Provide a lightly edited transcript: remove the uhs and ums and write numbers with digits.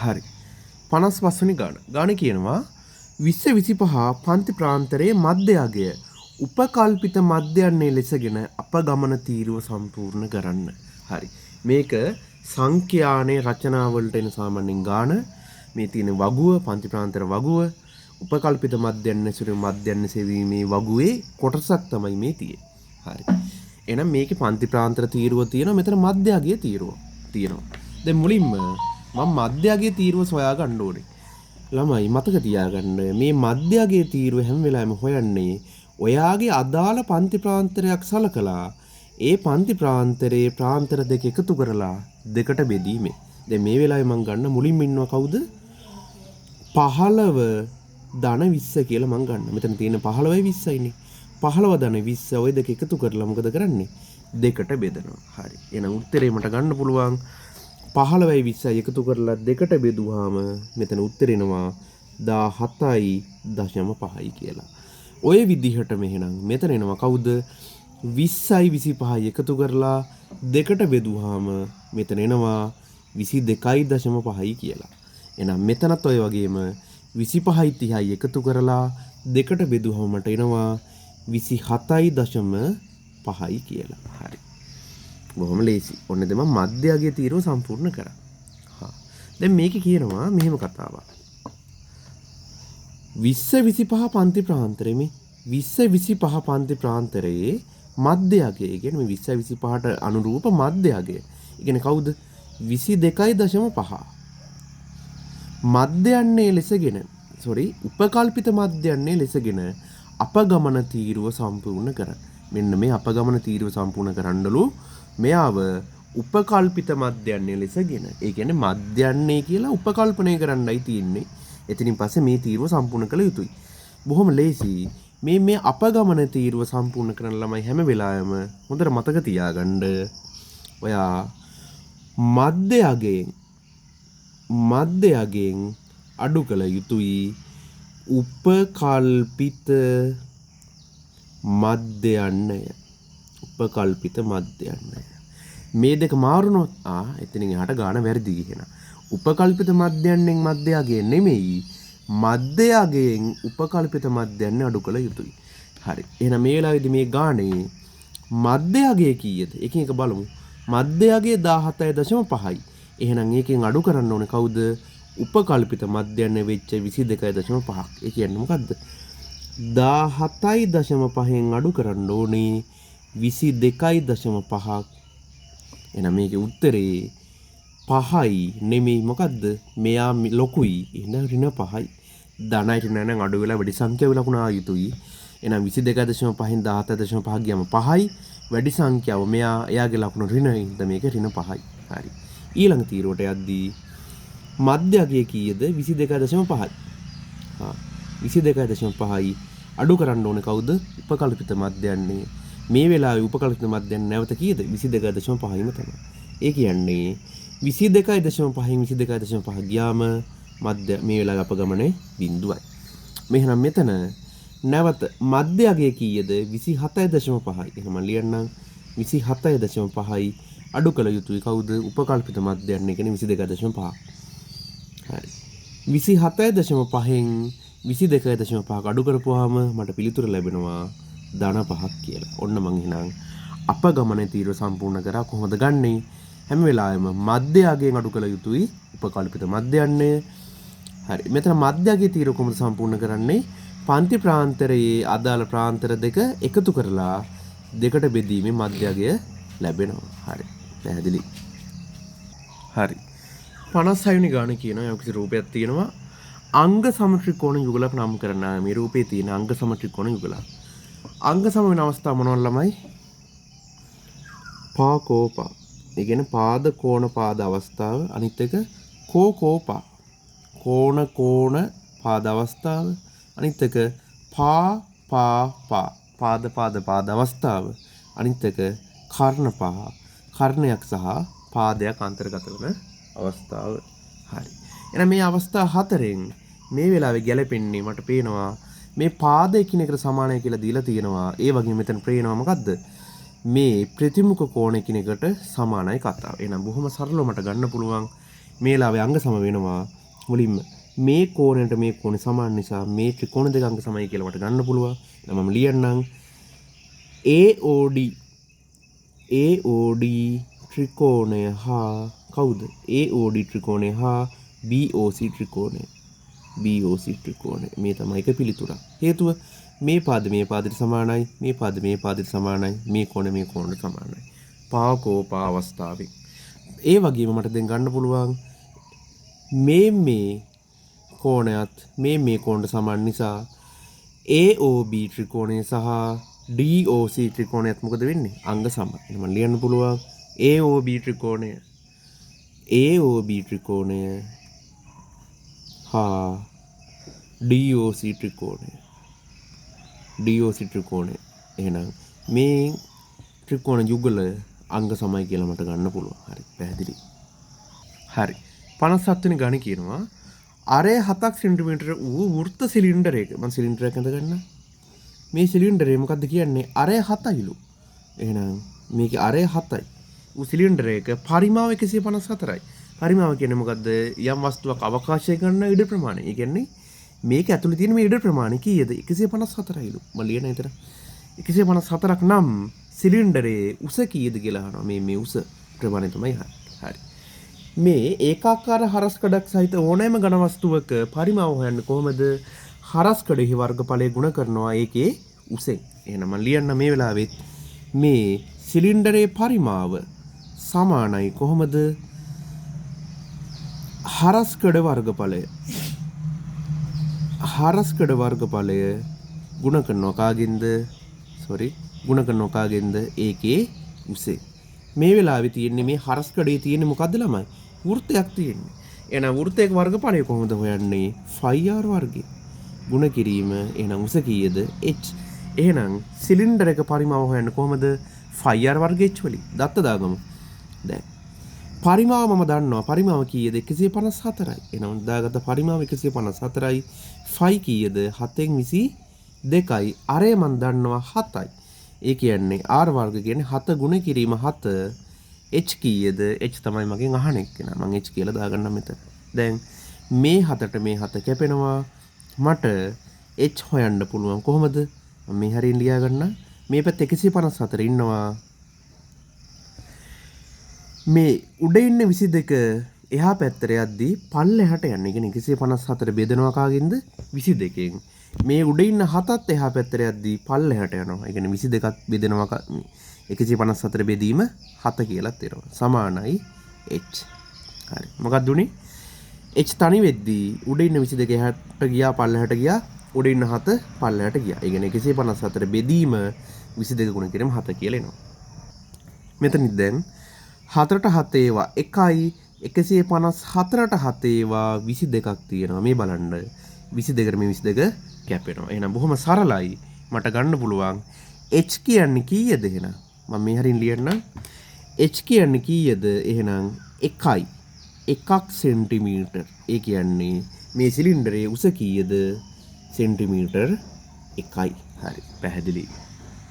හරි. 55 වෙනි ගාන. ගාන කියනවා 20 25 පන්ති ප්‍රාන්තරයේ මධ්‍ය අගය උපකල්පිත මධ්‍යයන්නේ ලෙසගෙන අප ගමන තීරුව සම්පූර්ණ කරන්න. හරි. මේක සංඛ්‍යානේ රචනාවලට එන සාමාන්‍යයෙන් ගාන. මේ තියෙන වගුව පන්ති ප්‍රාන්තර වගුව උපකල්පිත මධ්‍යයන්නේ සුළු මධ්‍යයන්නේ සෙවීමේ වගුවේ කොටසක් තමයි මේ තියෙන්නේ. හරි. එහෙනම් මේකේ පන්ති ප්‍රාන්තර තීරුව තියෙනවා. මෙතන මධ්‍ය අගයේ තීරුව තියෙනවා. දැන් මුලින්ම මම මධ්‍ය අගයේ තීරුව සොයා ගන්න ඕනේ. ළමයි මතක තියාගන්න මේ මධ්‍ය අගයේ තීරුව හැම වෙලාවෙම හොයන්නේ ඔයාගේ අදාළ පන්ති ප්‍රාන්තරයක් සලකලා ඒ පන්ති ප්‍රාන්තරයේ ප්‍රාන්තර දෙක එකතු කරලා දෙකට බෙදීමේ. දැන් මේ වෙලාවේ මම ගන්න මුලින්ම ඉන්නවා කවුද? 15 ධන 20 කියලා මම ගන්න. මෙතන තියෙන 15යි 20යිනේ. 15 ධන 20 ඔය දෙක එකතු කරලා මොකද කරන්නේ? දෙකට බෙදනවා. හරි. එහෙනම් උත්තරේ මට ගන්න පුළුවන් 15යි 20යි එකතු කරලා දෙකට බෙදුවාම මෙතන උත්තර එනවා 17.5යි කියලා. ඔය විදිහටම එහෙනම් මෙතන එනවා කවුද? 20යි 25යි එකතු කරලා දෙකට බෙදුවාම මෙතන එනවා 22.5යි කියලා. එහෙනම් මෙතනත් ඔය වගේම 25යි 30යි එකතු කරලා දෙකට බෙදුවම මට එනවා 27.5යි කියලා. හරි. බොහොම ලේසි. ඔන්න දැන් මම මධ්‍ය අගයේ තීරුව සම්පූර්ණ කරා. හා. දැන් මේකේ කියනවා මෙහෙම කතාවක්. 20 25 පන්ති ප්‍රාන්තරයේ මේ 20 25 පන්ති ප්‍රාන්තරයේ මධ්‍ය අගය කියන්නේ මේ 20 25ට අනුරූප මධ්‍ය අගය. ඒ කියන්නේ කවුද? 22.5. මධ්‍යයන්නේ ලෙසගෙන උපකල්පිත මධ්‍යයන්නේ ලෙසගෙන අපගමන තීරුව සම්පූර්ණ කරන්න. මෙන්න මේ අපගමන තීරුව සම්පූර්ණ කරන්නලු මෙයාව උපකල්පිත මධ්‍යයන්නේ ලෙසගෙන. ඒ කියන්නේ මධ්‍යයන්නේ කියලා උපකල්පනය කරන්නයි තියෙන්නේ. එතනින් පස්සේ මේ තීරුව සම්පූර්ණ කළ යුතුයි. බොහොම ලේසි. මේ අපගමන තීරුව සම්පූර්ණ කරන ළමයි හැම වෙලාවෙම හොඳට මතක තියාගන්න. ඔයා මධ්‍ය අගයෙන් අඩු කළ යුතුයි උපකල්පිත මධ්‍යයන්නය. උපකල්පිත මධ්‍යයන්නය. මේ දෙක මාරුනොත් එතනින් එහාට ගාන වැරදි කියන. උපකල්පිත මධ්‍යයන්නෙන් මධ්‍ය අගය නෙමෙයි මධ්‍ය අගයෙන් උපකල්පිත මධ්‍යයන්නේ අඩු කළ යුතුයි. හරි. එහෙනම් මේ වෙලාවේදී මේ ගානේ මධ්‍ය අගය කීයද? එකින් එක බලමු. මධ්‍ය අගය 17.5යි. එහෙනම් ඒකෙන් අඩු කරන්න ඕනේ කවුද? උපකල්පිත මධ්‍යයන්නේ වෙච්ච 22.5ක්. ඒ කියන්නේ මොකද්ද? 17.5න් අඩු කරන්න ඕනේ 22.5ක්. එහෙනම් මේකේ උත්තරේ 5යි නෙමෙයි මොකද්ද? මෙයා ලොකුයි. එහෙනම් ඍණ 5යි. ධනයි ඍණ නම් අඩු වෙලා වැඩි සංඛ්‍යාව ලකුණ ආ යුතුයි. එහෙනම් 22.5න් 17.5 ගියම 5යි. වැඩි සංඛ්‍යාව එයාගේ ලකුණ ඍණයි. ඉතින් මේක ඍණ 5යි. හරි. ඊළඟ තීරුවට යද්දී මධ්‍ය අගය කීයද? 22.5යි. 22.5යි අඩු කරන්න ඕනේ කවුද? උපකල්පිත මධ්‍යයන්නේ. මේ වෙලාවේ උපකල්පිත මධ්‍යයන්නේ නැවත කීයද? 22.5යිම තමයි. ඒ කියන්නේ 22.5න් 22.5 ගියාම මධ්‍ය මේ වෙලාවේ අපගමනේ බිඳුවයි. මෙහෙනම් මෙතන නැවත මධ්‍ය අගය කීයද? 27.5යි. එහෙනම් මම ලියන්නම් 27.5යි අඩු කළ යුතුයි කවුද? උපකල්පිත මධ්‍යයන්නේ කියන්නේ 22.5. හරි. 27.5න් 22.5ක අඩු කරපුවාම මට පිළිතුර ලැබෙනවා ධන 5ක් කියලා. ඔන්න මං එහෙනම් අපගමනේ තීරුව සම්පූර්ණ කරා. කොහොමද ගන්නෙ? හැම වෙලාවෙම මධ්‍ය අගයෙන් අඩු කළ යුතුයි උපකල්පිත මධ්‍යයන්නේ. හරි. මෙතන මධ්‍ය අගයේ තීරුව කොහොමද සම්පූර්ණ කරන්නේ? පන්ති ප්‍රාන්තරයේ අදාළ ප්‍රාන්තර දෙක එකතු කරලා දෙකට බෙදීමේ මධ්‍ය අගය ලැබෙනවා. හරි. පැහැදිලි. හරි. 56 වෙනි ගාන කියනවා යම්කිසි රූපයක් තියෙනවා. අංග සමත්‍රිකෝණ යුගලක් නම් කරන මේ රූපේ තියෙන අංග සමත්‍රිකෝණ යුගලක්. අංග සම වෙන අවස්ථා මොනවද ළමයි? පාකෝපා. ඒ කියන්නේ පාද කෝණ පාද අවස්ථාව. අනිත් එක කෝකෝපා. කෝණ පාද අවස්ථාව. අනිත් එක පා පාද අවස්ථාව. අනිත් එක කර්ණයක් සහ පාදයක් අන්තර්ගත වන අවස්ථාව. හරි. එහෙනම් මේ අවස්ථා හතරෙන් මේ වෙලාවේ ගැලපෙන්නේ මට පේනවා මේ පාද එකිනෙකට සමානයි කියලා දීලා තියෙනවා. ඒ වගේම මෙතන පේනවා මොකද්ද? මේ ප්‍රතිමුඛ කෝණ එකිනෙකට සමානයි කතාව. එහෙනම් බොහොම සරලව මට ගන්න පුළුවන් මේ වෙලාවේ අංග සම වෙනවා මුලින්ම මේ කෝණයට මේ කෝණය සමාන නිසා මේ ත්‍රිකෝණ දෙක අංග සමයි කියලා මට ගන්න පුළුවන්. එහෙනම් මම ලියන්නම් AOD ත්‍රිකෝණය හා කවුද? AOD ත්‍රිකෝණය හා BOC ත්‍රිකෝණය. BOC ත්‍රිකෝණය. මේ තමයි එක පිළිතුරක්. හේතුව මේ පාද මේ පාදයට සමානයි, මේ පාද මේ පාදයට සමානයි, මේ කෝණ මේ කෝණයට සමානයි. පාකෝපා අවස්ථාවේ. ඒ වගේම මට දැන් ගන්න පුළුවන් මේ කෝණයත් මේ කෝණයට සමාන නිසා AOB ත්‍රිකෝණය සහ DOC ත්‍රිකෝණයත් මොකද වෙන්නේ? අංග සමයි. එහෙනම් මම ලියන්න පුළුවන් AOB ත්‍රිකෝණය හා DOC ත්‍රිකෝණය. එහෙනම් මේ ත්‍රිකෝණ යුගල අංග සමයි කියලා මට ගන්න පුළුවන්. හරි පැහැදිලි. හරි 57 වෙනි ගණේ කියනවා අරය 7ක් සෙන්ටිමීටර වූ වෘත්ත සිලින්ඩරයක. මම සිලින්ඩරයක් අඳ ගන්න. මේ සිලින්ඩරේ මොකද්ද කියන්නේ? අරය 7යිලු. එහෙනම් මේකේ අරය 7යි. ඌ සිලින්ඩරයක පරිමාව 154යි. පරිමාව කියන්නේ මොකද්ද? යම් වස්තුවක් අවකාශය ගන්න ඉඩ ප්‍රමාණය. ඒ කියන්නේ මේක ඇතුළේ තියෙන මේ ඉඩ ප්‍රමාණය කීයද? 154යිලු. මම ලියන විතර 154ක් නම් සිලින්ඩරේ උස කීයද කියලා අහනවා. මේ උස ප්‍රමාණය තමයි හරි. මේ ඒකාකාර හරස්කඩක් සහිත ඕනෑම ඝන වස්තුවක පරිමාව හොයන්නේ කොහොමද? හරස්කඩෙහි වර්ගඵලය ගුණ කරනවා ඒකේ උසෙන්. එහෙනම් මම ලියන්න මේ වෙලාවෙත් මේ සිලින්ඩරේ පරිමාව සමානයි කොහොමද? හරස්කඩ වර්ගඵලය ගුණ කරනවා කාගෙන්ද? ගුණ කරනවා කාගෙන්ද? ඒකේ උසෙන්. මේ වෙලාවේ තියෙන්නේ මේ හරස්කඩේ තියෙන්නේ මොකද්ද ළමයි? වෘත්තයක් තියෙන්නේ. එහෙනම් වෘත්තයක වර්ගඵලය කොහොමද හොයන්නේ? ෆයි වර්ගය. ගුණ කිරීම එහෙනම් උස කීයද? h. එහෙනම් සිලින්ඩරයක පරිමාව හොයන්නේ කොහොමද? ෆයි වර්ග h වලින්. දත්ත දාගමු. දැන් පරිමාව මම දන්නවා. පරිමාව කීයද? 154යි. එහෙනම් දාගත්ත පරිමාව 154යි. ෆයි කීයද? 7/22යි. අරය මම දන්නවා 7යි. ඒ කියන්නේ r වර්ග කියන්නේ 7 ගුණ කිරීම 7 h කීයද? h තමයි මගෙන් අහන එක්කෙනා. මම h කියලා දාගන්නම් මෙතන. දැන් මේ 7ට මේ 7 කැපෙනවා. මට h හොයන්න පුළුවන් කොහොමද? මම මේ හරියෙන් ලියා ගන්න. මේ පැත්ත 154 ඉන්නවා. මේ උඩ ඉන්න 22 එහා පැත්තට යද්දී පල්ලෙහාට යන්නේ. ඒ කියන්නේ 154 බෙදනවා කාගෙන්ද? 22කින්. මේ උඩ ඉන්න 7ත් එහා පැත්තට යද්දී පල්ලෙහාට යනවා. ඒ කියන්නේ 22ත් බෙදනවා 154 බෙදීම 7 කියලාත් එනවා. සමානයි h. හරි. මොකක්ද උනේ? h තනි වෙද්දී උඩ ඉන්න 22 එහාට ගියා පල්ලෙහාට ගියා. උඩ ඉන්න 7 පල්ලෙහාට ගියා. ඒ කියන්නේ 154 බෙදීම 22 ගුණ කිරීම 7 කියලා එනවා. මෙතනින් දැන් 4ට 7 ඒවා 1යි 154ට 7 ඒවා 22ක් තියෙනවා. මේ බලන්න 22ට මේ 22 කැපෙනවා. එහෙනම් බොහොම සරලයි. මට ගන්න පුළුවන් h කියන්නේ කීයද එහෙනම්? මම මේ හරින් ලියන්නම්. h කියන්නේ කීයද? එහෙනම් 1යි. 1ක් සෙන්ටිමීටර්. ඒ කියන්නේ මේ සිලින්ඩරයේ උස කීයද? සෙන්ටිමීටර් 1යි. හරි. පැහැදිලි.